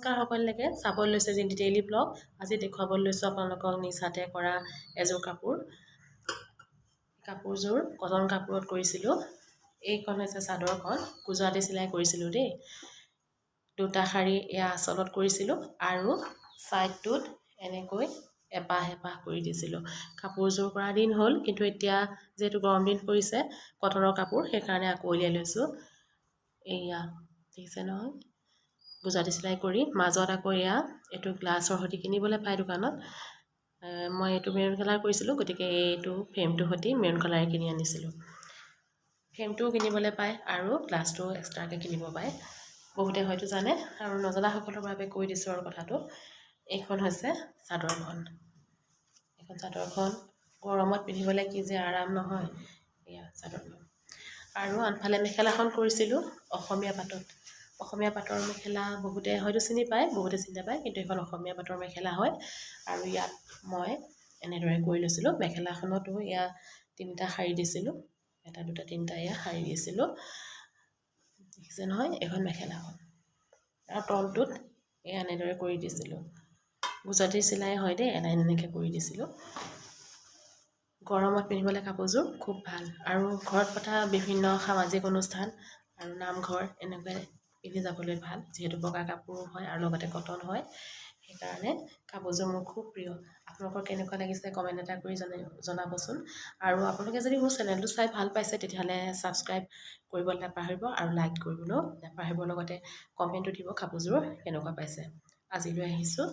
নমস্কাৰ সকলোকে চাবলৈ লৈছে জিন্তি ডেইলি ব্লগ আজি দেখুৱাবলৈ লৈছোঁ আপোনালোকক নিজ হাতে কৰা এযোৰ কাপোৰযোৰ কটন কাপোৰত কৰিছিলোঁ এইখন হৈছে চাদৰখন গুজৰাটী চিলাই কৰিছিলোঁ দেই দুটা শাৰী এয়া আঁচলত কৰিছিলোঁ আৰু সাইডটোত এনেকৈ এপাহ এপাহ কৰি দিছিলোঁ কাপোৰযোৰ কৰা দিন হ'ল কিন্তু এতিয়া যেহেতু গৰম দিন পৰিছে কটনৰ কাপোৰ সেইকাৰণে আকৌ উলিয়াই লৈছোঁ এয়া দেখিছে নহয় গুজৰাটী চিলাই কৰি মাজত আকৌ এয়া এইটো গ্লাছৰ সৈতে কিনিবলৈ পায় দোকানত মই এইটো মেৰুন কালাৰ কৰিছিলোঁ গতিকে এইটো ফ্ৰেমটো সৈতে মেৰুন কালাৰ কিনি আনিছিলোঁ ফ্ৰেমটোও কিনিবলৈ পায় আৰু গ্লাছটো এক্সট্ৰাকৈ কিনিব পায় বহুতে হয়তো জানে আৰু নজনাসকলৰ বাবে কৈ দিছোঁ আৰু কথাটো এইখন হৈছে চাদৰখন এইখন চাদৰখন গৰমত পিন্ধিবলৈ কি যে আৰাম নহয় এয়া চাদৰখন আৰু আনফালে মেখেলাখন কৰিছিলোঁ অসমীয়া পাটৰ মেখেলা বহুতে হয়তো চিনি পায় বহুতে চিনি নাপায় কিন্তু এখন অসমীয়া পাটৰ মেখেলা হয় আৰু ইয়াত মই এনেদৰে কৰি লৈছিলোঁ মেখেলাখনতো এয়া তিনিটা শাৰী দিছিলোঁ এটা দুটা তিনিটা এয়া শাৰী দিছিলোঁ দেখিছে নহয় এখন মেখেলাখন আৰু তলটোত এয়া এনেদৰে কৰি দিছিলোঁ গুজৰাটী চিলাই হয় দেই এনেকৈ কৰি দিছিলোঁ গৰমত পিন্ধিবলৈ কাপোৰযোৰ খুব ভাল আৰু ঘৰত পতা বিভিন্ন সামাজিক অনুষ্ঠান আৰু নামঘৰ এনেকৈ পিন্ধি যাবলৈ ভাল যিহেতু বগা কাপোৰ হয় আৰু লগতে কটন হয় সেইকাৰণে কাপোৰযোৰ মোৰ খুব প্ৰিয় আপোনালোকৰ কেনেকুৱা লাগিছে কমেণ্ট এটা কৰি জনাবচোন আৰু আপোনালোকে যদি মোৰ চেনেলটো চাই ভাল পাইছে তেতিয়াহ'লে ছাবস্ক্ৰাইব কৰিবলৈ নাপাহৰিব আৰু লাইক কৰিবলৈও নাপাহৰিব লগতে কমেণ্টটো দিব কাপোৰযোৰ কেনেকুৱা পাইছে আজিলৈ আহিছোঁ